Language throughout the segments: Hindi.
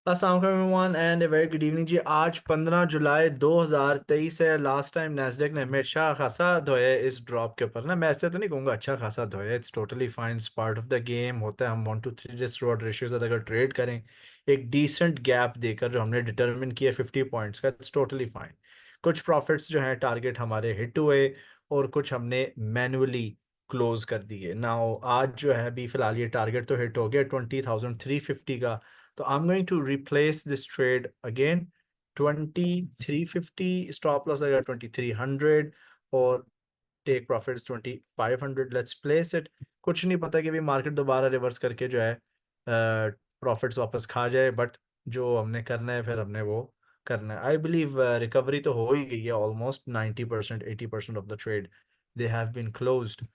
अस्सलाम वालेकुम and a very good evening जी। आज 15 जुलाई 2023 है। लास्ट टाइम नैस्डैक ने हमें अच्छा खासा धोया है इस ड्रॉप के ऊपर ना। मैं ऐसे तो नहीं कहूँगा अच्छा खासा धोया, it's totally fine, part of the game होता है। हम 1 to 3 रिस्क रिवॉर्ड रेशियोज अगर ट्रेड करें एक डिसेंट गैप देकर जो हमने डिटरमिन किया 50 पॉइंट्स का, इट्स टोटली फाइन। कुछ प्रॉफिट्स जो हैं टारगेट हमारे हिट हुए और कुछ हमने मैनुअली क्लोज कर दिए। नाउ आज जो है अभी फिलहाल ये टारगेट तो हिट हो गया 20,350 का। So I'm going to replace this trade again. 2350 stop loss आएगा 2300 और take profits 2500। Let's place it. कुछ नहीं पता कि अभी मार्केट दोबारा रिवर्स करके जो है प्रॉफिट्स वापस खा जाए, बट जो हमने करना है फिर हमने वो करना है। आई बिलीव रिकवरी तो हो ही गई है almost 90% 80% of the trade they have been closed.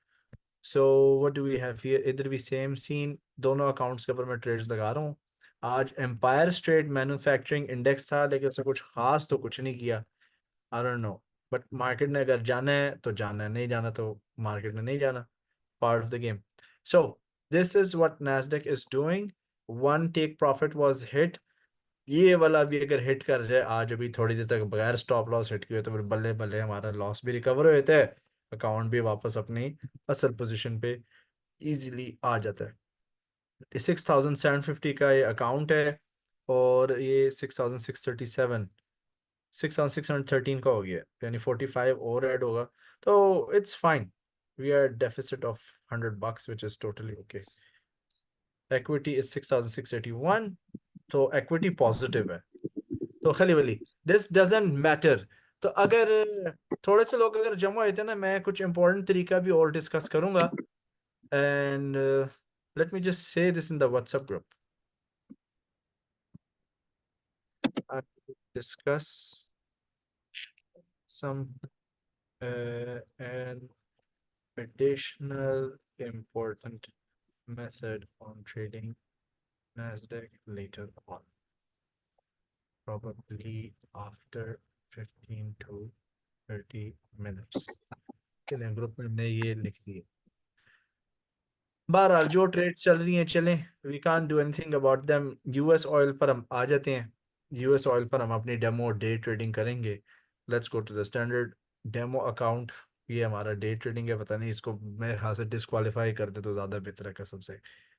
So what do we have here? इधर भी सेम सीन, दोनों अकाउंट्स के ऊपर मैं ट्रेड्स लगा रहा हूँ। आज एम्पायर स्टेट मैन्युफैक्चरिंग इंडेक्स था लेकिन उसने कुछ खास तो कुछ नहीं किया। I don't know, but market ने अगर जाना है तो जाना है, नहीं जाना तो मार्केट ने नहीं जाना, part of the game. So this is what Nasdaq is doing. One take profit was hit. ये वाला भी अगर हिट कर जाए आज अभी थोड़ी देर तक बगैर स्टॉप लॉस हिट किए तो फिर बल्ले बल्ले हमारा लॉस भी रिकवर हो जाता है, अकाउंट भी वापस अपनी असल पोजीशन पे इजीली आ जाता है। 6750 का ये अकाउंट है और ये 6637 6613 का हो गया, यानी 45 और ऐड होगा तो it's fine. We are deficit of $100 which is totally okay. Equity is 6681, तो इक्विटी पॉजिटिव है। तो खली वली दिस डजंट मैटर। तो अगर थोड़े से लोग अगर जमा होते ना, मैं कुछ इंपॉर्टेंट तरीका भी और डिस्कस करूंगा। And let me just say this in the WhatsApp group. I will discuss some an additional important method on trading Nasdaq later on, probably after 15 to 30 minutes. चलें, ग्रुप में हमने ये लिख दिए। बहरहाल जो ट्रेड चल रही हैं चलें, we can't do anything about them. US oil पर हम आ जाते हैं। यूएस ऑयल पर हम अपनी डेमो डे ट्रेडिंग करेंगे। Let's go to the standard demo account. ये हमारा डे ट्रेडिंग है, पता नहीं इसको मेरे ख्याल से डिस्क्वालीफाई कर दे तो ज़्यादा बेहतर है, कसम से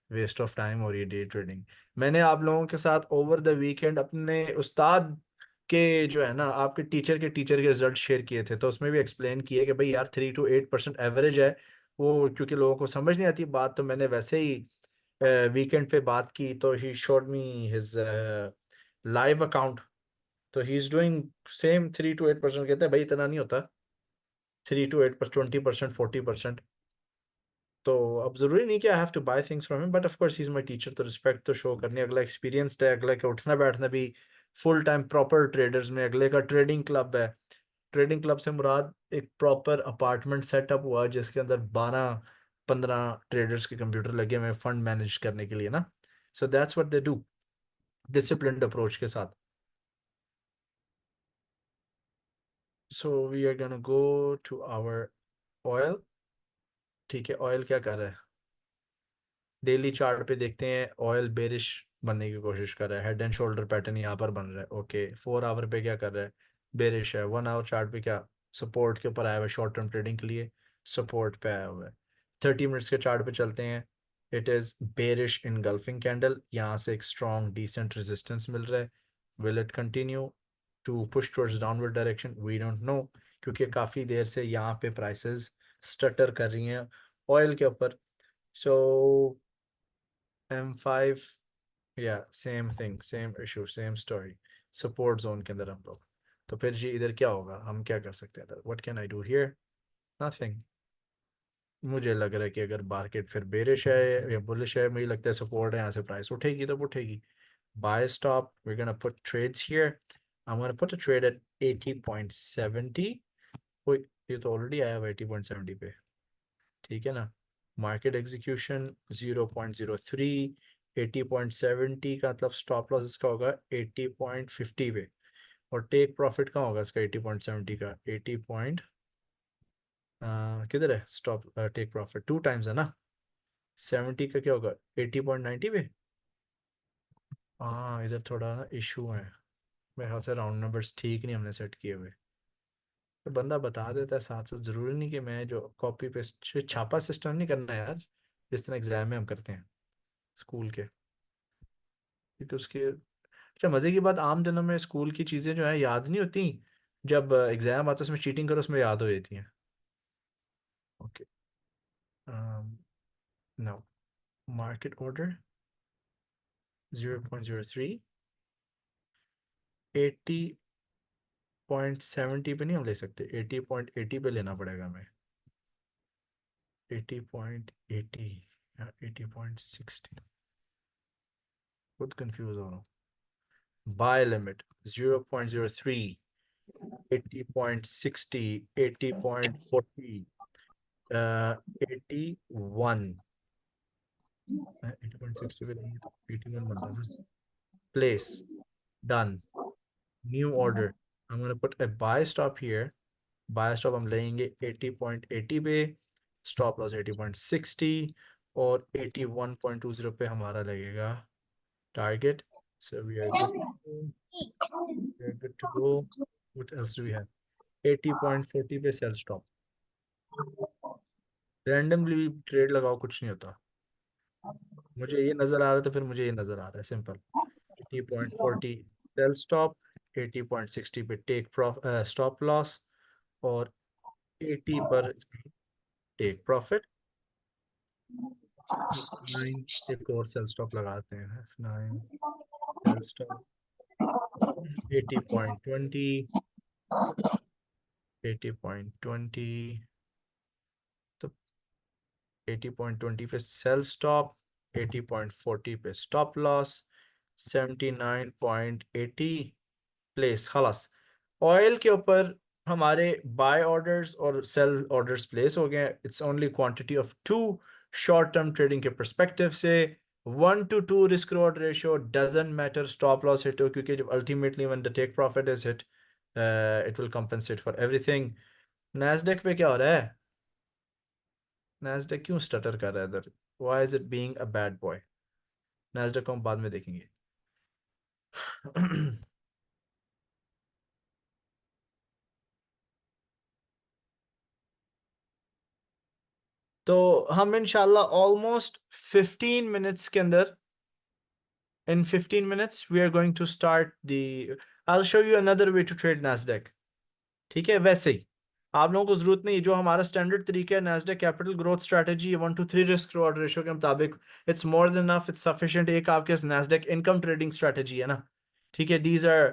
वेस्ट ऑफ टाइम। और ये डे ट्रेडिंग मैंने आप लोगों के साथ ओवर द वीकेंड अपने उस्ताद के जो है ना, आपके टीचर के रिजल्ट शेयर किए थे, तो उसमें भी एक्सप्लेन किए कि भाई यार 3 to 8% एवरेज है। वो क्योंकि लोगों को समझ नहीं आती बात, तो मैंने वैसे ही वीकेंड पे बात की तो he showed me his live account. तो he is doing same 3 to 8%। कहते हैं भाई इतना नहीं होता, 3 to 8%, 20%, 40%। तो अब जरूरी नहीं कि I have to buy things from him, but of course he is my teacher, तो रिस्पेक्ट तो शो करनी है। अगला एक्सपीरियंस्ड है, अगला का उठना बैठना भी फुल टाइम प्रॉपर ट्रेडर्स में। अगले का ट्रेडिंग क्लब है। ट्रेडिंग क्लब से मुराद एक प्रॉपर अपार्टमेंट सेटअप हुआ जिसके अंदर 12-15 ट्रेडर्स के कंप्यूटर लगे हुए फंड मैनेज करने के लिए ना। So that's what they do, disciplined approach के साथ। So we are gonna go to our oil. ठीक है, ऑयल क्या कर रहा है? डेली चार्ट पे देखते हैं ऑयल बेरिश बनने की कोशिश कर रहा है। हेड एंड शोल्डर पैटर्न यहाँ पर बन रहा है, ओके। 4 आवर पे क्या कर रहा है? बेरिश है। 1 आवर चार्ट पे क्या सपोर्ट के ऊपर आया हुआ है? शॉर्ट टर्म ट्रेडिंग के लिए सपोर्ट पे आया हुआ है। 30 मिनट्स के चार्ट पे चलते हैं। It is bearish engulfing candle, यहाँ से एक स्ट्रॉन्ग डिसेंट रेजिस्टेंस मिल रहा है। Will it continue to push towards downward direction? We don't know, क्योंकि काफ़ी देर से यहाँ पे प्राइसेस स्टटर कर रही हैं ऑयल के ऊपर। सो M5, या same thing, same issue, same story. Support zone के अंदर हम लोग। तो फिर जी इधर क्या होगा, हम क्या कर सकते हैं इधर? What can I do here? Nothing. मुझे लग रहा है कि अगर मार्केट फिर बेरिश है या बुलिश है, मुझे लगता है सपोर्ट है, यहाँ से प्राइस उठेगी तो उठेगी। Buy stop, we gonna put trades here. I am gonna put a trade at 80.70। ओए, ये तो ऑलरेडी आया हुआ 80.70 पे, ठीक है ना। Market execution 0.03। 80.70 का मतलब स्टॉप लॉस इसका होगा 80.50 पे। और टेक प्रॉफिट कहाँ होगा इसका 80.70 का? 80 पॉइंट किधर है स्टॉप टेक प्रॉफिट? 2 टाइम्स है ना। 70 का क्या होगा? 80.90 पे। हाँ इधर थोड़ा ना इशू है, मेरे ख्याल से राउंड नंबर्स ठीक नहीं हमने सेट किए हुए। तो बंदा बता देता है साथ साथ, ज़रूरी नहीं कि मैं जो कॉपी पेस्ट छापा सिस्टम नहीं करना यार, जिस तरह एग्जाम में हम करते हैं स्कूल के, क्योंकि उसके अच्छा मज़े की बात, आम दिनों में स्कूल की चीज़ें जो है याद नहीं होती, जब एग्जाम आता है उसमें चीटिंग करो उसमें याद हो जाती हैं। ओके, नो, मार्केट ऑर्डर 0.03, 80.70 पे नहीं हम ले सकते, 80.80 पे लेना पड़ेगा हमें, 80.80 या 80.60, खुद कंफ्यूज हो रहा हूँ। बाय लिमिट 0.03, 80.60, 80.40, 81, 80.60 पे नहीं, 81 बनता है ना। Place, done, new order, I'm gonna put a buy stop here, buy stop हम लेंगे 80.80 पे, स्टॉप लॉस 80.60, और 81.20 पे हमारा लगेगा target. So we are good, we are good to go. What else do we have, 80.40 पे सेल स्टॉप, रैंडमली ट्रेड लगाओ कुछ नहीं होता, मुझे ये नज़र आ रहा है तो फिर मुझे ये नज़र आ रहा है, सिंपल। 80.40 सेल स्टॉप, 80.60 पे टेक स्टॉप लॉस, और 80 पर टेक प्रॉफिट। F9 एक और सेल स्टॉप लगाते हैं, F9 सेल स्टॉप 80.20, 80.20, तो 80.20 पे सेल स्टॉप, 80.40 पे स्टॉप लॉस, 79.80 प्लेस, खलास। ऑयल के ऊपर हमारे बाय ऑर्डर्स और सेल ऑर्डर्स प्लेस हो गए। It's only quantity of two, short term trading के परस्पेक्टिव से 1 to 2 risk reward ratio, doesn't matter stop loss hit हो, क्योंकि जब ultimately when the take profit is hit it will compensate for everything. Nasdaq पे क्या हो रहा है, नैस्डैक क्यों स्टटर कर रहा है इधर, why is it being a bad boy. Nasdaq को हम बाद में देखेंगे। तो हम इंशाल्लाह ऑलमोस्ट 15 मिनट्स के अंदर, in 15 minutes we are going to start the, I'll show you another way to trade Nasdaq। ठीक है, वैसे ही आप लोगों को जरूरत नहीं, जो हमारा स्टैंडर्ड तरीका है Nasdaq capital growth strategy 1 to 3 risk reward ratio के मुताबिक, it's more than enough, it's sufficient. एक आपके Nasdaq इनकम ट्रेडिंग स्ट्रेटजी है ना, ठीक है, these are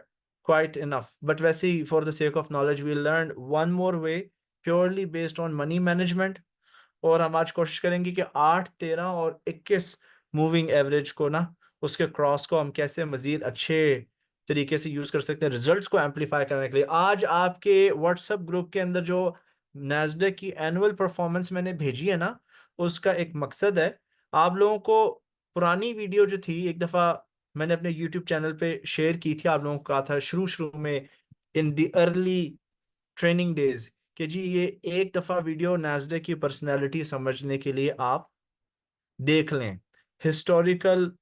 quite enough, but वैसे ही for the sake of knowledge we learn one more way purely based on money management. और हम आज कोशिश करेंगे कि 8, 13 और 21 मूविंग एवरेज को ना, उसके क्रॉस को हम कैसे मजीद अच्छे तरीके से यूज कर सकते हैं रिजल्ट्स को एम्पलीफाई करने के लिए। आज आपके व्हाट्सएप ग्रुप के अंदर जो नैस्डैक की एनुअल परफॉर्मेंस मैंने भेजी है ना, उसका एक मकसद है, आप लोगों को पुरानी वीडियो जो थी एक दफ़ा मैंने अपने यूट्यूब चैनल पे शेयर की थी, आप लोगों को कहा था शुरू शुरू में in the early training days कि जी ये एक दफ़ा वीडियो नैस्डैक की पर्सनैलिटी समझने के लिए आप देख लें, हिस्टोरिकल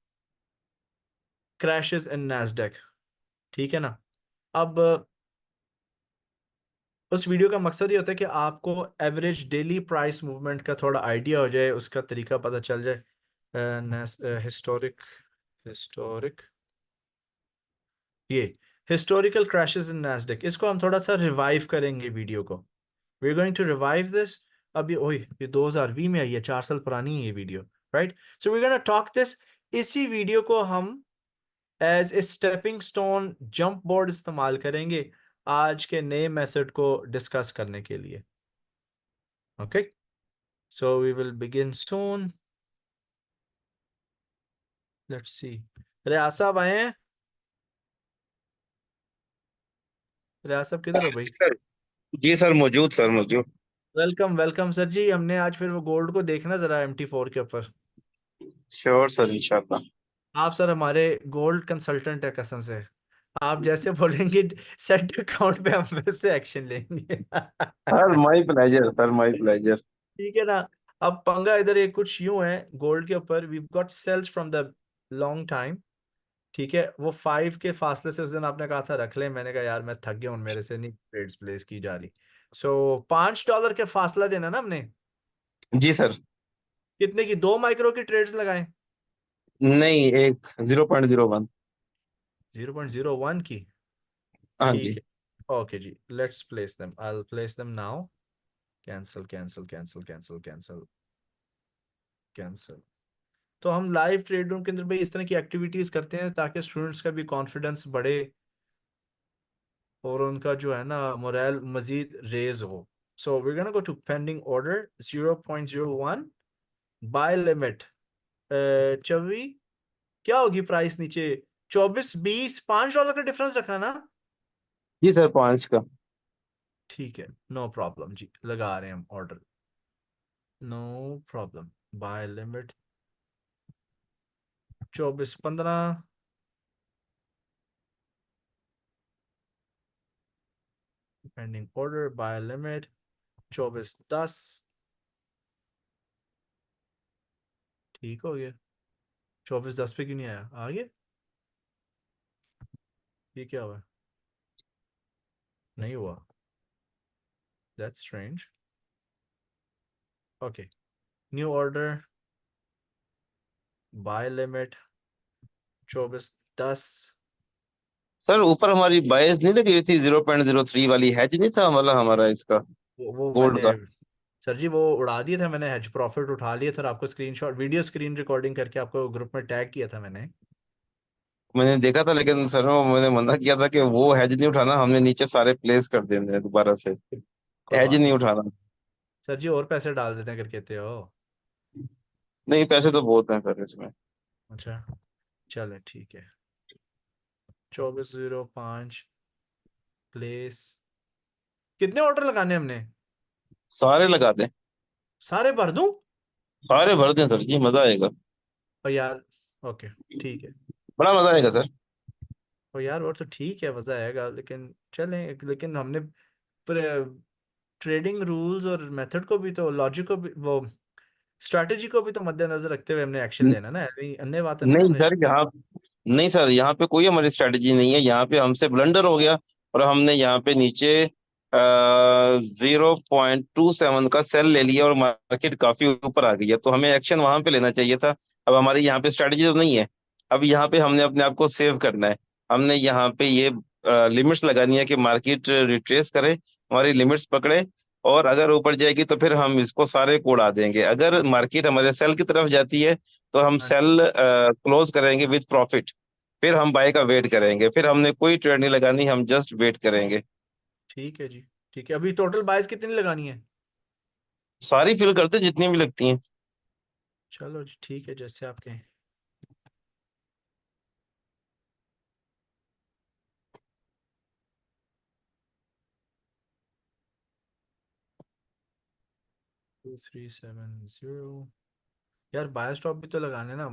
क्रैशेस इन नैस्डैक, ठीक है ना। अब उस वीडियो का मकसद ये होता है कि आपको एवरेज डेली प्राइस मूवमेंट का थोड़ा आइडिया हो जाए, उसका तरीका पता चल जाए। हिस्टोरिक हिस्टोरिक ये हिस्टोरिकल क्रैशेस इन नैस्डैक, इसको हम थोड़ा सा रिवाइव करेंगे वीडियो को, we are going to revive this. अभी ओए ये 2020 में आई है, 4 साल पुरानी है ये video, right. So we gonna talk this, इसी वीडियो को हम as a stepping stone jump board इस्तेमाल करेंगे आज के नए मेथड को डिस्कस करने के लिए। Okay, so we will begin soon, let's see. Riyaz साहब आए हैं, रियाज साहब किधर हो भाई। सर। जी सर, मौजूद सर, मौजूद। वेलकम वेलकम सर जी, हमने आज फिर वो गोल्ड को देखना जरा MT4 के ऊपर। श्योर सर, इंशाल्लाह। आप सर हमारे गोल्ड कंसल्टेंट है कसम से, आप जैसे बोलेंगे सेट अकाउंट पे हम वैसे एक्शन लेंगे। Sir my pleasure, sir my pleasure. ठीक है ना। अब पंगा इधर एक कुछ यूं है गोल्ड के ऊपर, we got sells from the long time, ठीक है, वो 5 के फासले से उस दिन आपने कहा था रख ले, मैंने कहा यार मैं थक गया हूँ, मेरे से नहीं ट्रेड्स प्लेस की जा रही। सो $5 के फासला देना ना हमने। जी सर। कितने की, 2 माइक्रो की ट्रेड्स लगाए? नहीं, एक 0.01। 0.01 की। हाँ ठीक जी। है, ओके जी, let's place them, I will place them now. Cancel cancel cancel cancel cancel cancel. तो हम लाइव ट्रेड रूम के अंदर भाई इस तरह की एक्टिविटीज करते हैं ताकि स्टूडेंट्स का भी कॉन्फिडेंस बढ़े और उनका जो है ना मोरल मजीद रेज हो। So we gonna go to pending order 0.01 buy limit. चौबी क्या होगी प्राइस नीचे? 24 20 $5 का डिफरेंस रखा ना? जी सर, 5 का। ठीक है, नो प्रॉब्लम जी, लगा रहे हैं हम order, no problem. Buy limit 24 15। Pending order buy limit 24 10। ठीक हो गया। 24 10 पे क्यों नहीं आया, आ गया? ये क्या हुआ? नहीं हुआ, that's strange. Okay, new order buy limit 24 10। Sir ऊपर हमारी बायस नहीं लगी हुई थी, 0.03 वाली हैज नहीं था मतलब हमारा इसका, वो गोल्ड मैंने, का। सर जी वो उड़ा दिया था मैंने, हेज प्रॉफिट उठा लिया था और आपको स्क्रीनशॉट वीडियो स्क्रीन रिकॉर्डिंग करके आपको ग्रुप में टैग किया था मैंने। मैंने देखा था, लेकिन सर वो मैंने मना किया था कि वो हैज नहीं उठाना, हमने नीचे सारे प्लेस कर देने हैं दोबारा से। कोई हैज बात नहीं नहीं उठाना। सर जी, और पैसे डाल देते हैं करके कहते हो। नहीं, पैसे तो बहुत हैं सर इसमें। अच्छा, चले ठीक है। 2405 प्लेस। कितने ऑर्डर लगाने हैं हमने? सारे लगा दें। सारे भर दूं? सारे भर दें सर जी, मजा आएगा। और यार, ओके ठीक है। बड़ा मजा आएगा सर। और यार वो तो ठीक है, मजा आएगा, लेकिन चलें, लेकिन हमने ट्रेडिंग रूल्स और मेथड को भी तो, लॉजिक को भी, वो स्ट्रैटेजी को भी तो मद्देनजर रखते हुए हमने एक्शन न- लेना ना, ऐसे ही अन्य बात है ना नहीं हमने। सर, यहाँ नहीं सर, यहाँ पे कोई हमारी स्ट्रेटजी नहीं है, यहाँ पे हमसे ब्लंडर हो गया और हमने यहाँ पे नीचे 0.27 का सेल ले लिया और मार्केट काफी ऊपर आ गई है, तो हमें एक्शन वहां पे लेना चाहिए था। अब हमारी यहाँ पे स्ट्रेटजी तो नहीं है। अब यहाँ पे हमने अपने आप को सेव करना है। हमने यहाँ पे ये लिमिट्स लगानी है कि मार्केट रिट्रेस करे, हमारी लिमिट्स पकड़े, और अगर ऊपर जाएगी तो फिर हम इसको सारे को उड़ा देंगे। अगर मार्केट हमारे सेल की तरफ जाती है तो हम हाँ सेल क्लोज करेंगे विद प्रॉफिट। फिर हम बाय का वेट करेंगे, फिर हमने कोई ट्रेड नहीं लगानी, हम जस्ट वेट करेंगे। ठीक है जी, ठीक है, अभी टोटल बाइस कितनी लगानी है? सारी फिल करते जितनी भी लगती हैं। चलो जी ठीक है, जैसे आप कहें। 2370। यार बाय स्टॉप भी तो लगाने ना।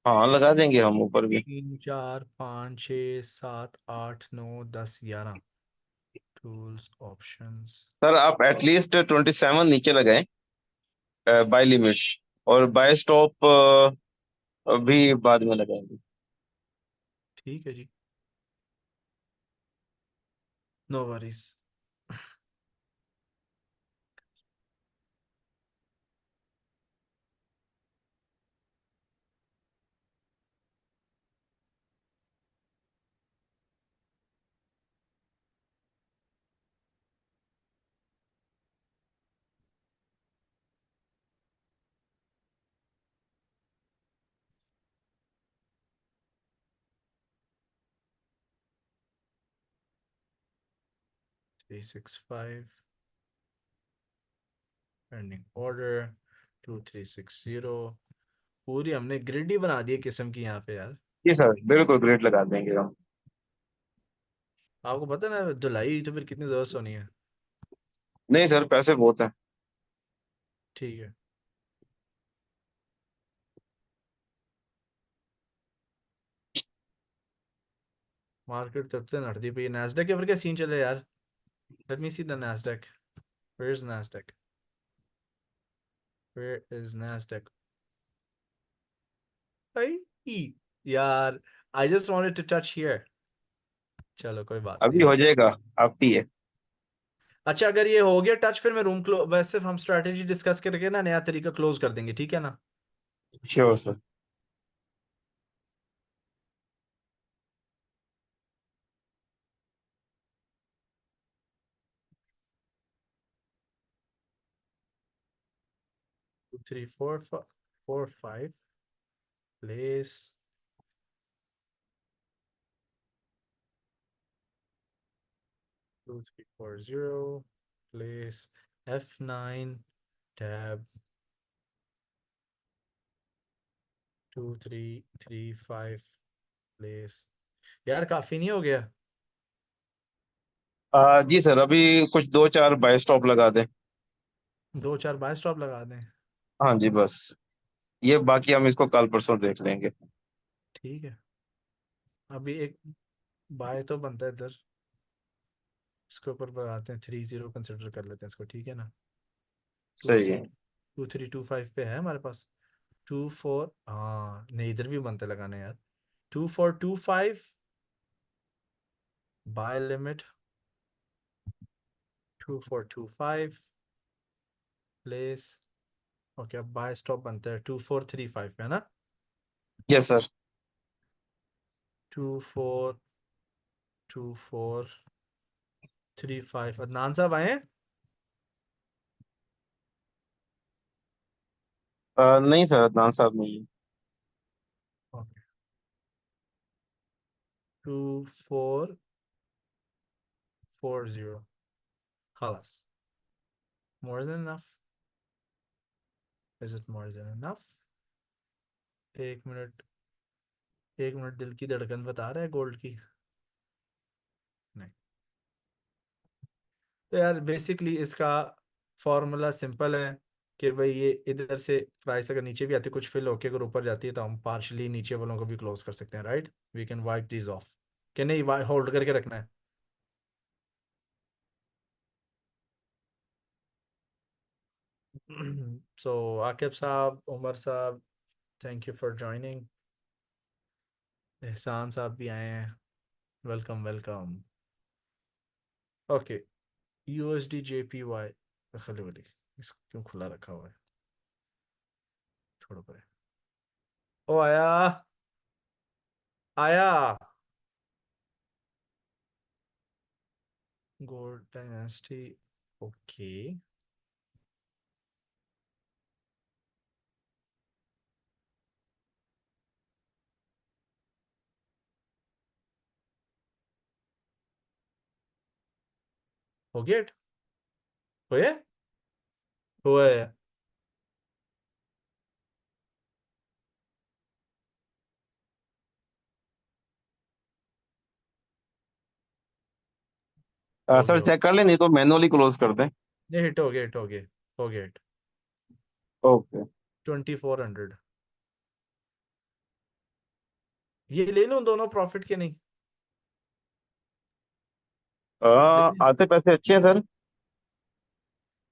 हाँ, लगा देंगे हम ऊपर भी। 3 4 5 6 7 8 9 10 11 टूल्स ऑप्शंस। सर आप एटलीस्ट 27 नीचे लगाएं बाय लिमिट्स, और बाय स्टॉप भी बाद में लगाएंगे। ठीक है जी, नो वरीज। 365 pending order 2360। पूरी हमने ग्रिड ही बना दी है किस्म की यहाँ पे यार। जी सर, बिल्कुल ग्रेट लगा देंगे हम। आपको पता है ना धुलाई तो फिर कितनी जरूरत होनी है। नहीं सर, पैसे बहुत हैं। ठीक है, मार्केट तब से नटती पई है। नैस्डैक के फिर क्या सीन चले यार? Let me see the Nasdaq. Where is Nasdaq? Where is Nasdaq? I uh यार I just wanted to touch here. चलो कोई बात अभी नहीं। हो जाएगा, आप पिए। अच्छा अगर ये हो गया टच, फिर मैं रूम क्लोज, वैसे हम स्ट्रैटेजी डिस्कस करके ना नया तरीका क्लोज कर देंगे, ठीक है ना? Sure sir. 2 3 4 4 5 place 2340 place F9 tab 2335 place. यार काफी नहीं हो गया? जी सर, अभी कुछ 2 4 बाय स्टॉप लगा दें। 2 4 बाय स्टॉप लगा दें? हाँ जी बस, ये बाकी हम इसको कल परसों देख लेंगे। ठीक है। अभी एक बाय तो बनता है इधर, इसके ऊपर लगाते हैं 30, कंसिडर कर लेते हैं इसको, ठीक है ना? टू सही थ्री है। 2325 पे है हमारे पास। 24, हाँ नहीं इधर भी बनते लगाने यार। 2425 बाय लिमिट 2425 प्लेस। ओके अब बाय स्टॉप बनता है 2435 पे है ना? Yes sir. 242435। अदनान साहब आए हैं? नहीं सर, अदनान साहब नहीं है। ओके 2440 खलास। More than enough. Is it more than enough? 1 minute, 1 minute, दिल की धड़कन बता रहा है गोल्ड की। नहीं। तो यार बेसिकली इसका फॉर्मूला सिंपल है कि भाई ये इधर से प्राइस अगर नीचे भी आती है कुछ फिल होके, अगर ऊपर जाती है तो हम पार्शली नीचे वालों को भी क्लोज कर सकते हैं, right? We can wipe these off. कि नहीं होल्ड करके रखना है? सो आकिब साहब, उमर साहब, थैंक यू फॉर ज्वाइनिंग। एहसान साहब भी आए हैं, welcome welcome. Okay USD JPY खली वाली, इसको क्यों खुला रखा हुआ है? छोड़ो परे। ओ आया, आया। Gold dynasty. ओके हो गया हुए हुए। हो सर गया चेक कर लें, नहीं तो मैनुअली क्लोज कर दें। नहीं हिट हो गया, हिट हो गया, हो गया हिट। ओके। 2400 ये ले लूं दोनों प्रॉफिट के नहीं? ले लें? आते पैसे अच्छे हैं सर।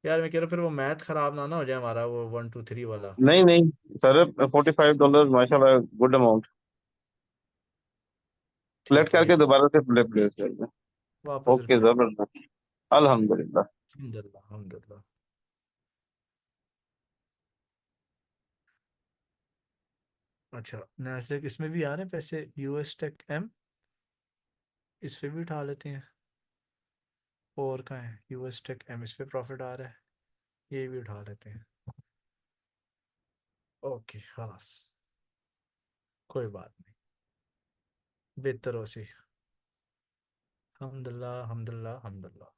यार मैं कह रहा हूँ फिर वो मैथ खराब ना हो जाए हमारा, वो 1 2 3 वाला। नहीं नहीं सर, $45 माशाल्लाह, गुड अमाउंट। सेलेक्ट ठीक है ये करके दोबारा से प्ले प्लेस कर दें। वापस ओके, रिप्लेस। जबरदस्त। अल्हम्दुलिल्लाह। अल्हम्दुलिल्लाह अल्हम्दुलिल्लाह। अच्छा नैस्डैक इसमें भी आ रहे हैं पैसे, US टेक M इस पे भी उठा लेते हैं। और कहाँ है US टेक M, इस पे प्रॉफिट आ रहा है, ये भी उठा लेते हैं। ओके खलास, कोई बात नहीं, बेहतर हो सी। अल्हम्दुलिल्लाह अल्हम्दुलिल्लाह अल्हम्दुलिल्लाह।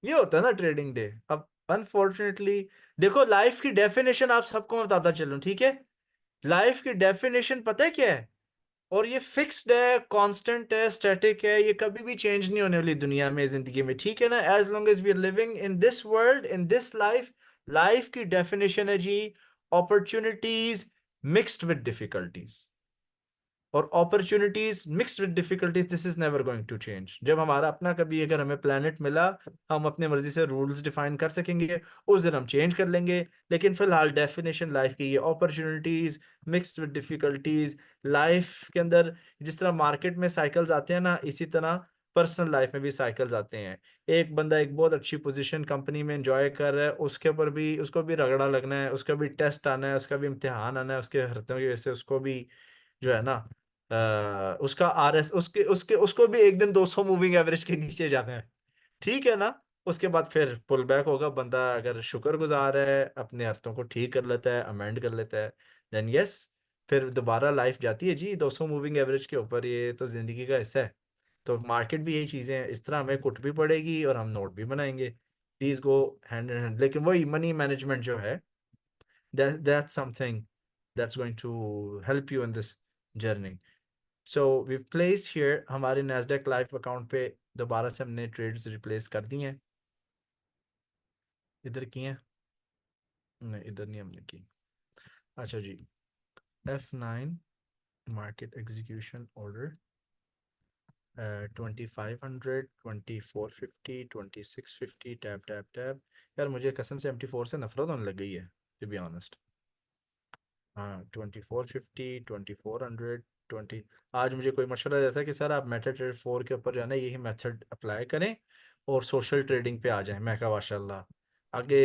ये होता है ना ट्रेडिंग डे। अब अनफॉर्चुनेटली देखो, लाइफ की डेफिनेशन आप सबको मैं बताता चलूं, ठीक है? लाइफ की डेफिनेशन पता है क्या है? और ये फिक्स्ड है, कांस्टेंट है, स्टैटिक है, ये कभी भी चेंज नहीं होने वाली दुनिया में, जिंदगी में, ठीक है ना? As long as we are living in this world, in this life, life की डेफिनेशन है जी, अपॉर्चुनिटीज मिक्स्ड विद डिफिकल्टीज। और opportunities mixed with difficulties, this is never going to change. जब हमारा अपना कभी अगर हमें प्लेनेट मिला, हम अपने मर्जी से रूल्स डिफाइन कर सकेंगे, उस दिन हम चेंज कर लेंगे। लेकिन फिलहाल डेफिनेशन लाइफ की ये opportunities mixed with difficulties. Life के अंदर जिस तरह मार्केट में साइकिल्स आते हैं ना, इसी तरह पर्सनल लाइफ में भी साइकिल्स आते हैं। एक बंदा एक बहुत अच्छी पोजीशन कंपनी में एंजॉय कर रहा है, उसके ऊपर भी उसको भी रगड़ा लगना है, उसका भी टेस्ट आना है, उसका भी इम्तिहान आना है, उसके हरकतों की वजह से उसको भी जो है ना उसका आरएस उसके उसके उसको भी एक दिन 200 मूविंग एवरेज के नीचे जाना है। ठीक है ना। उसके बाद फिर पुल बैक होगा, बंदा अगर शुक्रगुजार है, अपने हरकतों को ठीक कर लेता है, अमेंड कर लेता है, देन यस, फिर दोबारा लाइफ जाती है जी 200 मूविंग एवरेज के ऊपर। ये तो जिंदगी का हिस्सा है। तो मार्केट भी यही चीजें हैं, इस तरह हमें कुट भी पड़ेगी और हम नोट भी बनाएंगे। These go hand in hand. लेकिन वही मनी मैनेजमेंट जो है, that's something that's going to help you in this journey. So we've placed here हमारे Nasdaq लाइव अकाउंट पे दोबारा से हमने ट्रेड्स रिप्लेस कर दी हैं। इधर की हैं? नहीं, इधर नहीं हमने की। अच्छा जी, F9 market execution order 2500 2450 2650 tap tap tap. यार मुझे कसम से MT4 से नफरत होने लग गई है, टू बी ऑनेस्ट। हाँ, 2450 2400 20। आज मुझे कोई मशवरा देता है कि सर आप मेटा ट्रेड 4 के ऊपर जो है ना यही मेथड अप्लाई करें और सोशल ट्रेडिंग पे आ जाएं। मैं कहा माशाल्लाह। आगे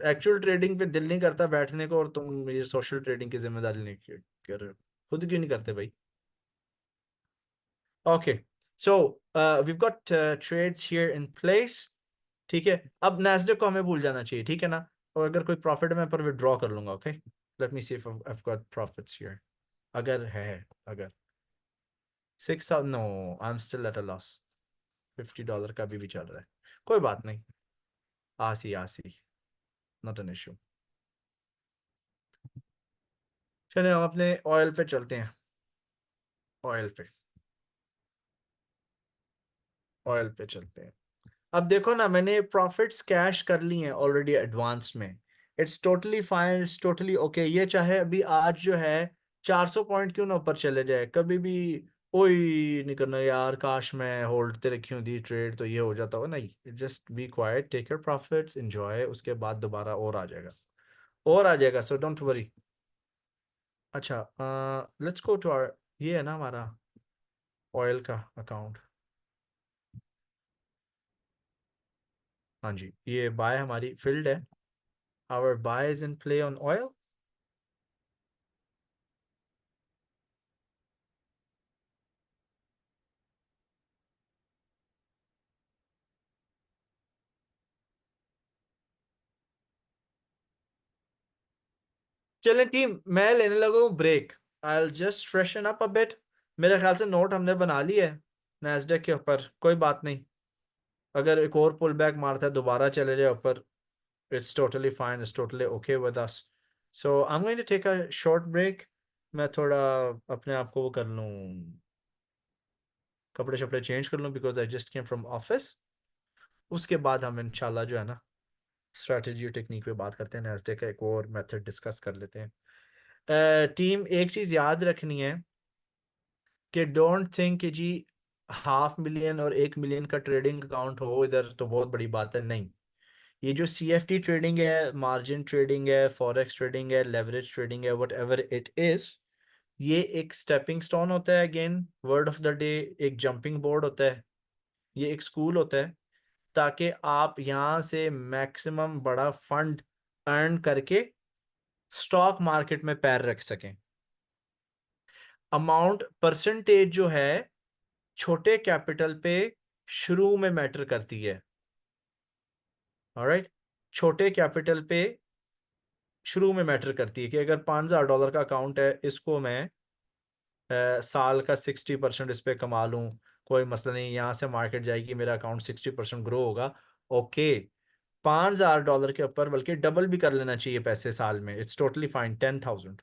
एक्चुअल ट्रेडिंग पे दिल नहीं करता बैठने को, और तुम ये सोशल ट्रेडिंग की जिम्मेदारी नहीं कर रहे हो। खुद क्यों नहीं करते भाई? Okay, so we got trades here in place. ठीक है, अब नैस्डैक को हमें भूल जाना चाहिए, ठीक है ना। और अगर कोई प्रॉफिट मैं पर विड्रॉ कर लूंगा। Okay, let me see if I have got profits here. अगर है, अगर 6, no, I am still at a loss. $50 का भी चल रहा है, कोई बात नहीं। आसी आसी, नॉट एन इशू। चलिए हम अपने ऑयल पे चलते हैं। ऑयल पे, ऑयल पे चलते हैं। अब देखो ना, मैंने प्रॉफिट्स कैश कर ली हैं ऑलरेडी एडवांस में। It's totally fine, it's totally okay. ये चाहे अभी आज जो है 400 पॉइंट क्यों ना ऊपर चले जाए, कभी भी ओई नहीं करना यार, काश मैं होल्ड पे रखी होती ट्रेड तो ये हो जाता हो। नहीं, just be quiet, take your profits, enjoy, उसके बाद दोबारा और आ जाएगा, और आ जाएगा, सो डोंट वरी। अच्छा, लेट्स गो टू आवर, ये है ना हमारा ऑयल का अकाउंट। हाँ जी, ये बाय हमारी फील्ड है। Our buy is in play on oil. चलें टीम, मैं लेने लगा हूँ break. I just freshen up a bit. मेरे ख्याल से नोट हमने बना ली है नैस्डैक के ऊपर, कोई बात नहीं। अगर एक और पुल बैक मारता है, दोबारा चले जाए ऊपर, it's totally fine, it's totally okay with us. So I am going to take a short break. मैं थोड़ा अपने आप को वो कर लूँ, कपड़े शपड़े चेंज कर लूँ, because I just came from office. उसके बाद हम इंशाल्लाह जो है ना स्ट्रैटेजी और टेक्निक पे बात करते हैं, नैस्डैक का एक और मेथड डिस्कस कर लेते हैं। टीम, एक चीज़ याद रखनी है कि डोंट थिंक कि जी 500,000 और 1 मिलियन का ट्रेडिंग अकाउंट हो इधर तो बहुत बड़ी बात है। नहीं, ये जो CFD ट्रेडिंग है, मार्जिन ट्रेडिंग है, फॉरेक्स ट्रेडिंग है, लेवरेज ट्रेडिंग है, वट एवर इट इज, ये एक स्टेपिंग स्टोन होता है, again word of the day, एक जंपिंग बोर्ड होता है, ये एक स्कूल होता है, ताकि आप यहाँ से मैक्सिमम बड़ा फंड अर्न करके स्टॉक मार्केट में पैर रख सकें। अमाउंट परसेंटेज जो है छोटे कैपिटल पे शुरू में मैटर करती है। ऑलराइट, छोटे कैपिटल पे शुरू में मैटर करती है कि अगर $5,000 का अकाउंट है, इसको मैं साल का 60% इस पे कमा लूं, कोई मसला नहीं, यहाँ से मार्केट जाएगी, मेरा अकाउंट 60% ग्रो होगा। ओके, $5,000 के ऊपर बल्कि डबल भी कर लेना चाहिए पैसे साल में, इट्स टोटली फाइन, 10,000।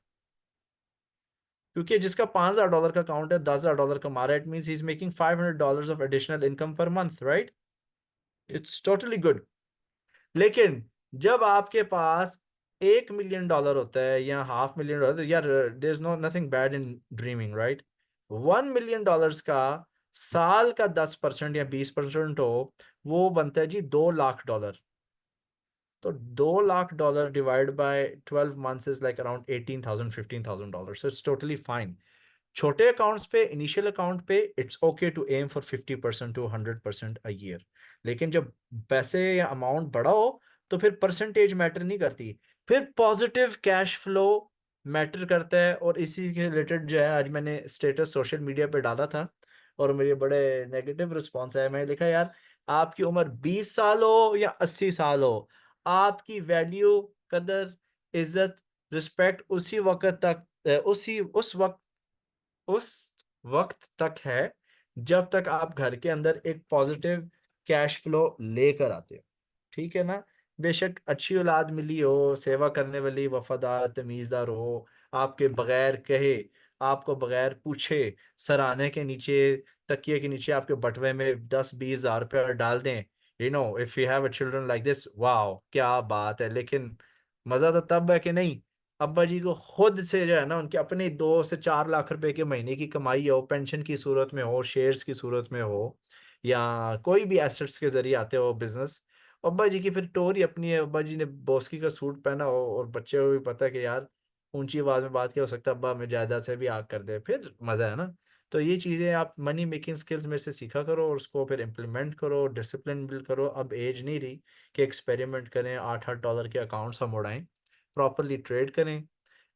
क्योंकि जिसका $5,000 का अकाउंट है, $10,000 कमा रहा है, it means he is making $500 of additional income per month, right? It's totally good. लेकिन जब आपके पास $1 मिलियन होता है या $500,000, तो यार there is no nothing bad in dreaming, right. $1 million का साल का 10% या 20% हो, वो बनता है जी $2 लाख। तो $2 lakh divide by 12 months is like around 18,000 $15,000, so it's totally fine. छोटे अकाउंट्स पे, इनिशियल अकाउंट पे, it's okay to aim for 50% to 100% a year. लेकिन जब पैसे या अमाउंट बड़ा हो तो फिर परसेंटेज मैटर नहीं करती, फिर पॉजिटिव कैश फ्लो मैटर करता है। और इसी के रिलेटेड जो है, आज मैंने स्टेटस सोशल मीडिया पे डाला था और मेरे बड़े नेगेटिव रिस्पॉन्स आया। मैंने लिखा यार, आपकी उम्र 20 साल हो या 80 साल हो, आपकी वैल्यू, कदर, इज्जत, रिस्पेक्ट उस वक्त तक है जब तक आप घर के अंदर एक पॉजिटिव कैश फ्लो लेकर आते हो, ठीक है ना। बेशक अच्छी औलाद मिली हो, सेवा करने वाली, वफादार, तमीजदार हो, आपके बगैर कहे, आपको बगैर पूछे, सराहने के नीचे, तकिए के नीचे आपके बटवे में 10-20 हज़ार रुपया डाल दें, if you have a children like this, wow क्या बात है। लेकिन मजा तो तब है कि नहीं, अब्बा जी को खुद से जो है ना, उनके अपने 2 से 4 लाख रुपए की महीने की कमाई हो, पेंशन की सूरत में हो, शेयर्स की सूरत में हो, या कोई भी एसेट्स के जरिए आते हो बिजनेस, अब्बा जी की फिर टोर ही अपनी है। अब्बा जी ने बोस्की का सूट पहना हो और बच्चे को भी पता है कि यार ऊंची आवाज में बात क्या हो सकता है, अब्बा हमें जायदाद से भी आग कर दे, फिर मजा है ना। तो ये चीजें आप मनी मेकिंग स्किल्स में से सीखा करो और उसको फिर इम्प्लीमेंट करो, डिसिप्लिन बिल्ड करो। अब एज नहीं रही कि एक्सपेरिमेंट करें, $8-8 के अकाउंट्स हम उड़ाएं, प्रॉपरली ट्रेड करें,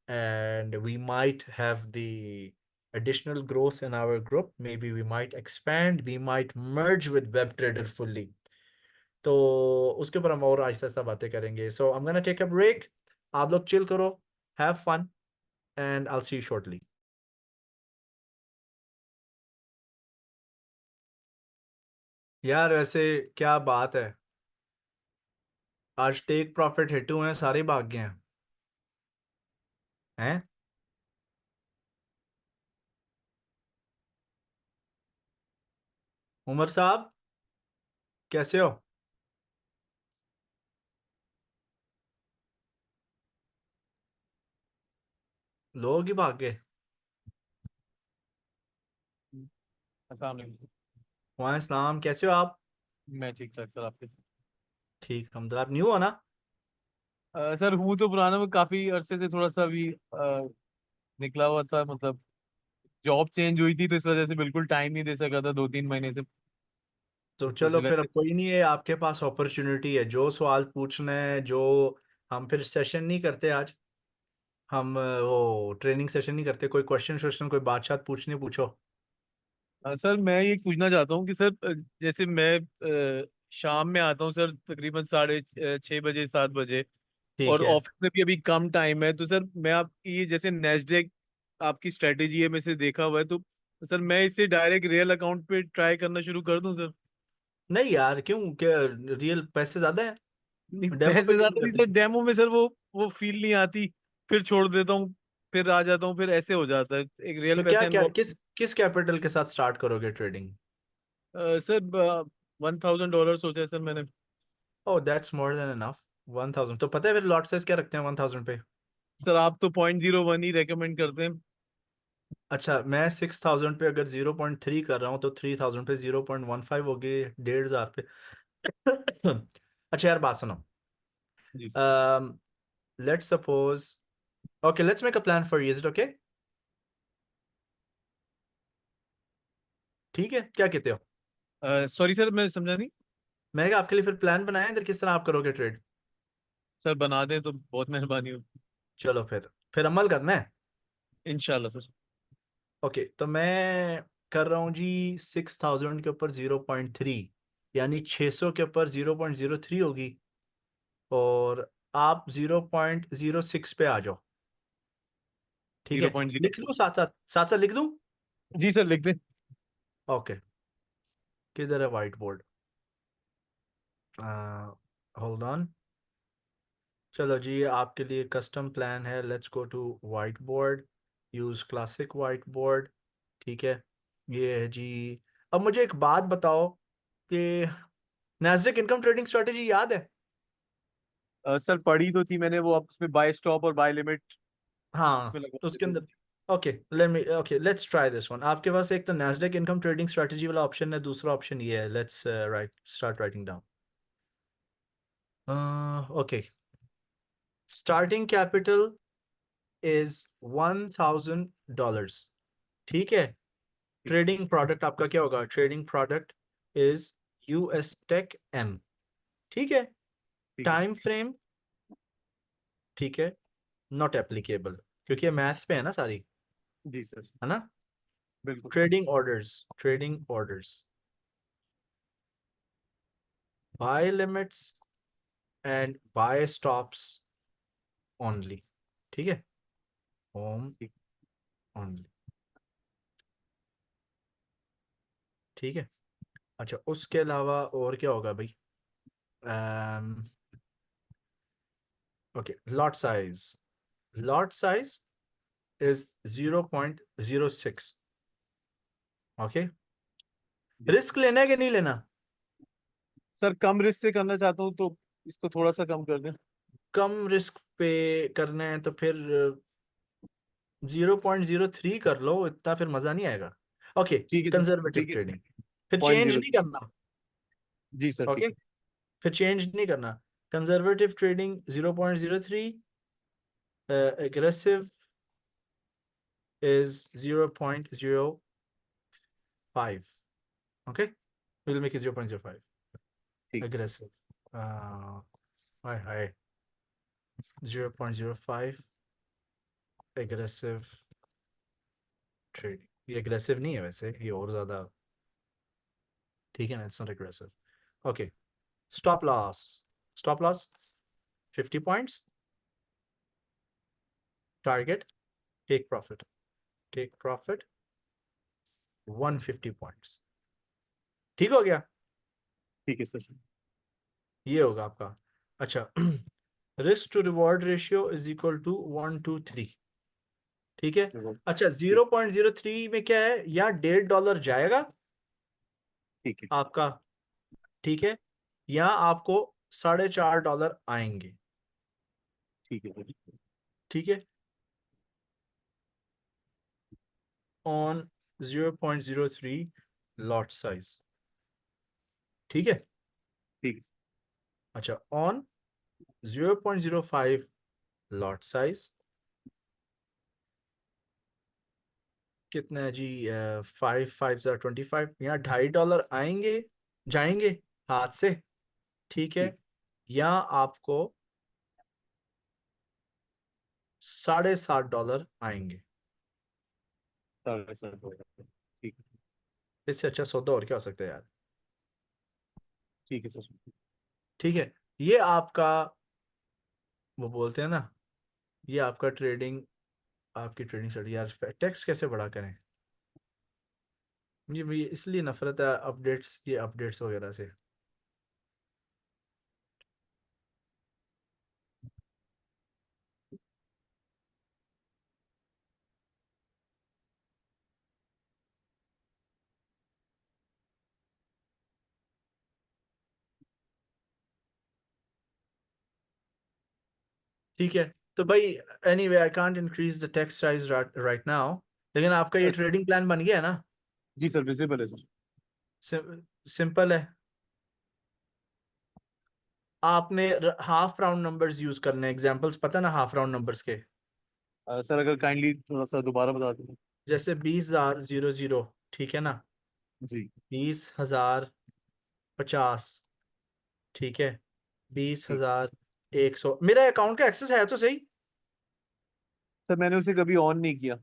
and we might have the additional growth in our group. Maybe we might expand, we might merge with WebTrader fully. तो उसके ऊपर हम और आहिस्ता आहिस्ता बातें करेंगे। So I'm gonna take a break. आप लोग चिल करो, have fun, and I'll see you shortly. यार वैसे क्या बात है, आज टेक प्रॉफिट हिट हुए हैं, सारे भाग गए हैं। उमर साहब कैसे हो? लोग ही भाग गए। अस्सलाम वालेकुम। वाह इस्लाम, कैसे हो आप? मैं ठीक ठाक सर, आपके? ठीक, हम आप न्यू हो ना? सर हूँ तो पुराना, में काफी अरसे से थोड़ा सा अभी निकला हुआ था, मतलब जॉब चेंज हुई थी तो इस वजह से बिल्कुल टाइम नहीं दे सका था 2-3 महीने से। तो इस चलो सिलसिले फिर, अब में कोई नहीं है, आपके पास अपॉर्चुनिटी है, जो सवाल पूछना है जो, हम फिर सेशन नहीं करते आज, हम वो ट्रेनिंग सेशन नहीं करते, कोई क्वेश्चन क्वेश्चन कोई बात बात पूछनी पूछो। सर मैं ये पूछना चाहता हूँ कि सर जैसे मैं शाम में आता हूँ सर, तकरीबन 6:30 7 बजे, ठीक और है। ऑफिस में भी अभी कम टाइम है, तो सर मैं आप ये जैसे नेस्डेक आपकी स्ट्रेटेजी है, में से देखा हुआ है, तो सर मैं इससे डायरेक्ट रियल अकाउंट पे ट्राई करना शुरू कर दूं सर? नहीं यार, क्यों, क्या रियल पैसे ज्यादा है? नहीं, डेमो पे पैसे क्यों ज्यादा नहीं नहीं करते? सर, डेमो में सर वो फील नहीं आती, फिर छोड़ देता हूँ, फिर आ जाता हूँ, फिर ऐसे हो जाता है, एक रियल तो क्या पैसे क्या इन्वॉल्व। किस किस कैपिटल के साथ स्टार्ट करोगे ट्रेडिंग? सर $1,000 सोचा है सर मैंने। Oh that's more than enough. 1000, तो पता है फिर लॉट साइज क्या रखते हैं 1000 पे? सर आप तो 0.01 ही रेकमेंड करते हैं। अच्छा, मैं 6000 पे अगर 0.3 कर रहा हूँ तो 3000 पे 0.15 होगी, 1500 पे। अच्छा यार, बात सुनो। जी sir. Let's suppose, okay, let's make a plan for you. Is it okay? ठीक है, क्या कहते हो? सॉरी सर, मैं समझा नहीं। मैं क्या, आपके लिए फिर प्लान बनाया इधर किस तरह आप करोगे ट्रेड? सर बना दें तो बहुत मेहरबानी हो। चलो फिर अमल करना है। इंशाल्लाह सर। ओके, तो मैं कर रहा हूँ जी 6000 के ऊपर 0.3, यानी 600 के ऊपर 0.03 होगी, और आप 0.06 पे आ जाओ। ठीक जीरो है, पॉइंट लिख जीरो लूँ साथ साथ लिख दूँ? जी सर, लिख दें। ओके, किधर है वाइट बोर्ड? Hold on. चलो जी, आपके लिए कस्टम प्लान है, let's go to white board, use classic white board. ठीक है, ये है जी। अब मुझे एक बात बताओ कि नैस्डैक इनकम ट्रेडिंग स्ट्रेटेजी याद है? सर पढ़ी तो थी मैंने, वो आप उसमें बाय स्टॉप और बाय लिमिट हाँ उसमें लगवा उसके देते अंदर। थे। Okay let's try this one. आपके पास एक तो नैस्डैक इनकम ट्रेडिंग स्ट्रेटजी वाला ऑप्शन है, दूसरा ऑप्शन ये है। Let's start writing down. Okay, starting capital is $1,000। ठीक है। ठीक ट्रेडिंग प्रोडक्ट आपका क्या होगा? Trading product is US tech M। ठीक है। ठीक है टाइम फ्रेम, ठीक है, नॉट एप्लीकेबल क्योंकि ये मैथ पे है ना सारी, जी सर, है ना। बिल्कुल। Trading orders, buy limits and buy stops only. ठीक है, होम ठीक ओनली। ठीक है। अच्छा उसके अलावा और क्या होगा भाई? Okay, lot size is 0.06। Okay, जी रिस्क लेना है कि नहीं लेना? सर, कम रिस्क से करना चाहता हूँ तो इसको थोड़ा सा कम कर दें। कम रिस्क पे करना है तो फिर 0.03 कर लो, इतना फिर मजा नहीं आएगा। ओके, ठीक है सर, कंजर्वेटिव ठीक है। ट्रेडिंग, फिर पॉइंट चेंज जीरो। नहीं करना। जी सर, ठीक ओके, है। फिर चेंज नहीं करना। Conservative trading 0.03, aggressive is 0.05. Okay, we'll make it 0.05. ठीक है। Aggressive, high 0.05 aggressive trading। ये aggressive नहीं है वैसे, ये और ज्यादा ठीक है ना, it's not aggressive। okay, stop loss 50 points, target, take profit 150 points। ठीक हो गया? ठीक है सर। ये होगा आपका। अच्छा, risk to reward ratio is equal to 1 to 3। ठीक है। देखो, अच्छा, ठीक। 0.03 में क्या है? या $1.5 जाएगा ठीक है। आपका, ठीक है, या आपको $4.5 आएंगे। ठीक है सर। ठीक है, ऑन 0.03 लॉट साइज। ठीक है। ठीक है। अच्छा, ऑन 0.05 लॉट साइज कितना है जी? 5 5 25, यहाँ $2.5 आएंगे, जाएंगे हाथ से। ठीक है, ठीक। या आपको $7.5 आएंगे। 7.5 होगा। ठीक है। इससे अच्छा सौदा और क्या हो सकता है यार? ठीक है सर। ठीक है, ये आपका, वो बोलते हैं ना, ये आपका ट्रेडिंग, आपकी ट्रेडिंग स्ट्रेटजी। यार टेक्स्ट कैसे बड़ा करें? ये इसलिए नफरत है अपडेट्स, ये अपडेट्स वगैरह से। ठीक है, तो भाई anyway I can't increase the text size right now, लेकिन आपका ये अच्छा, ट्रेडिंग प्लान बन गया है ना? जी सर, विजिबल है सर। सिंपल है। आपने हाफ राउंड नंबर्स यूज करने, एग्जांपल्स पता ना हाफ राउंड नंबर्स के? सर अगर काइंडली थोड़ा सा दोबारा बता दें। जैसे 20,000, ठीक है ना, जी 20,050, ठीक है, बीस ठीक। हजार एक सौ मेरा अकाउंट का एक्सेस है तो सही। सर मैंने उसे कभी ऑन नहीं किया।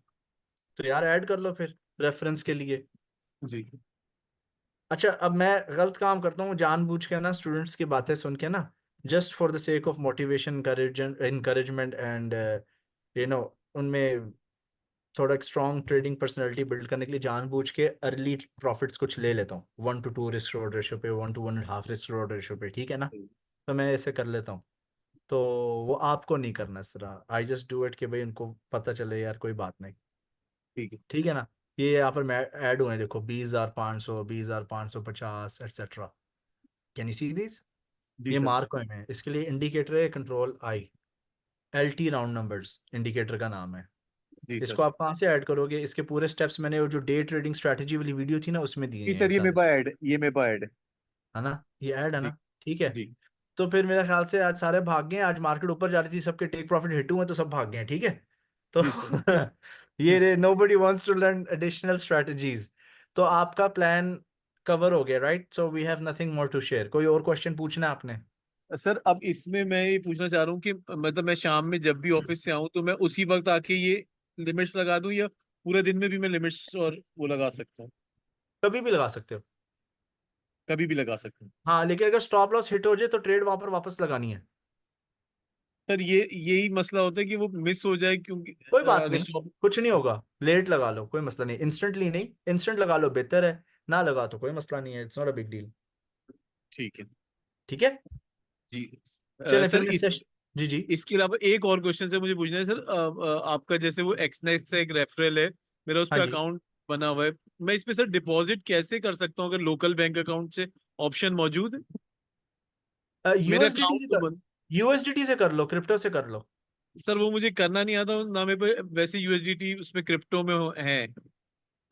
तो यार ऐड कर लो फिर रेफरेंस के लिए। जी। अच्छा, अब मैं गलत काम करता हूँ जानबूझ के ना, स्टूडेंट्स की बातें सुन के ना, just for the sake of motivation, encouragement and you know, उनमें थोड़ा स्ट्रॉन्ग ट्रेडिंग पर्सनैलिटी बिल्ड करने के लिए जानबूझ के अर्ली प्रॉफिट्स कुछ ले लेता हूँ, 1 to 2 रिस्क रिवॉर्ड रेशियो पे, 1 to 1.5 रिस्क रिवॉर्ड रेशियो पे। ठीक है ना, तो मैं ऐसे कर लेता हूँ। तो वो आपको नहीं करना इस तरह। आई जस्ट डू इट कि भाई उनको पता चले यार कोई बात नहीं। ठीक है। ठीक है ना। ये यहाँ पर मैं ऐड हुए हैं, देखो, 20,500, 20,550 etcetera. Can you see this? जी ये सर। मार्क हुए हैं, इसके लिए इंडिकेटर है control I, LT round numbers indicator का नाम है। जी इसको सर। आप कहाँ से ऐड करोगे? इसके पूरे स्टेप्स मैंने वो जो डे ट्रेडिंग स्ट्रेटजी वाली वीडियो थी ना उसमें दिए जी हैं ये सर, ये मेरे सारे, पास ऐड, ये मेरे पास ऐड है। है ना? ये ऐड है जी। ना? ठीक है। जी। तो फिर मेरे ख्याल से आज सारे भाग गए हैं, आज मार्केट ऊपर जा रही थी, सबके टेक प्रॉफिट हिट हुए तो सब भाग गए हैं, ठीक है। तो जी सर। ये रे nobody wants to learn additional strategies. तो आपका प्लान कवर हो गया, right? So we have nothing more to share. कोई और क्वेश्चन पूछना है आपने? सर अब इसमें मैं ये पूछना चाह रहा हूँ कि मतलब मैं शाम में जब भी ऑफिस से आऊँ तो मैं उसी वक्त आके ये लिमिट्स लगा दूं, या पूरे दिन में भी मैं लिमिट्स और वो लगा सकता हूँ? कभी भी लगा सकते हो। कभी भी लगा सकता हूँ। हाँ, लेकिन अगर स्टॉप लॉस हिट हो जाए तो ट्रेड वहां पर वापस लगानी है। सर ये यही मसला होता है कि वो मिस हो जाए, क्योंकि कोई बात अगर नहीं, स्टॉप। कुछ नहीं होगा, लेट लगा लो, कोई मसला नहीं। इंस्टेंटली नहीं, इंस्टेंट लगा लो बेहतर है, ना लगा तो कोई मसला नहीं है, it's not a big deal. ठीक है। ठीक है, जी। चले फिर सर मैं सेश जी जी। इसके अलावा एक और क्वेश्चन से मुझे पूछना है सर, आपका जैसे वो एक्सनेक्स एक रेफरल है, मेरा उस हाँ पर जी। अकाउंट बना हुआ है, मैं इस पे सर डिपॉजिट कैसे कर सकता हूँ अगर लोकल बैंक अकाउंट से ऑप्शन मौजूद है? मेरा यूएसडीटी अकाउंट से तो कर, यूएसडीटी से कर लो, क्रिप्टो से कर लो। सर वो मुझे करना नहीं आता ना, मेरे पे वैसे यूएसडीटी उसमें क्रिप्टो में है।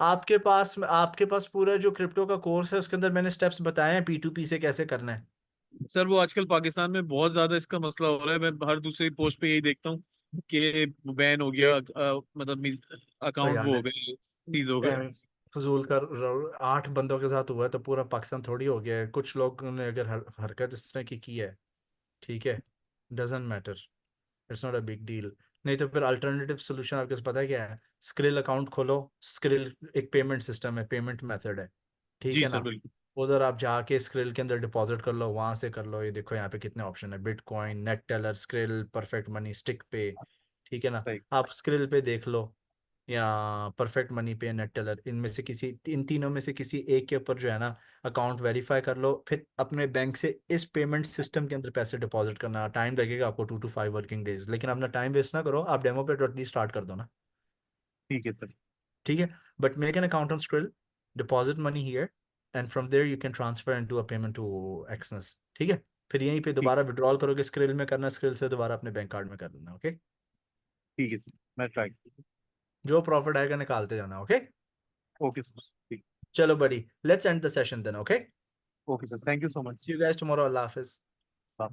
आपके पास पूरा जो क्रिप्टो का कोर्स है उसके अंदर मैंने स्टेप्स बताए हैं P2P से कैसे करना है। सर वो आजकल पाकिस्तान में बहुत ज्यादा इसका मसला हो रहा है, मैं हर दूसरी पोस्ट पे यही देखता हूँ कि बैन हो गया, मतलब तो अकाउंट यार वो हो गए, सीज हो गए। फजूल कर 8 बंदों के साथ हुआ है तो पूरा पाकिस्तान थोड़ी हो गया है। कुछ लोगों ने अगर हरकत इस तरह की है, ठीक है, doesn't matter, it's not a big deal. नहीं तो फिर अल्टरनेटिव सोल्यूशन आपके पास पता है क्या है? स्क्रिल अकाउंट खोलो। स्क्रिल एक पेमेंट सिस्टम है, पेमेंट मेथड है, ठीक जी है सर ना? बिल्कुल। उधर आप जाके स्क्रिल के अंदर डिपॉजिट कर लो, वहां से कर लो। ये देखो यहाँ पे कितने ऑप्शन है, bitcoin, Neteller, Skrill, perfect money, Sticpay, ठीक है ना? सही। आप स्क्रिल पे देख लो या परफेक्ट मनी पे, नेट टेलर, इनमें से किसी, इन तीनों में से किसी एक के ऊपर जो है ना अकाउंट वेरीफाई कर लो। फिर अपने बैंक से इस पेमेंट सिस्टम के अंदर पैसे डिपॉजिट करना। टाइम लगेगा आपको 2 to 5 वर्किंग डेज, लेकिन अपना टाइम वेस्ट ना करो, आप डेमो पे एटलीस्ट स्टार्ट कर दो ना। ठीक है सर। ठीक है, but make an account on Skrill, deposit money here, and from there you can transfer into a payment to Exness, ठीक है? फिर यहीं पे ठीक। दोबारा विड्रॉल करोगे, स्क्रिल में करना, स्क्रिल से दोबारा अपने बैंक कार्ड में कर देना, ओके? ठीक है सर, मैं ट्राई। जो प्रॉफिट आएगा निकालते जाना, ओके? Okay sir. ठीक। चलो बड़ी, let's end the session then, okay? Okay sir, thank you so much. See you guys tomorrow, अल्लाह हाफिज। हाँ।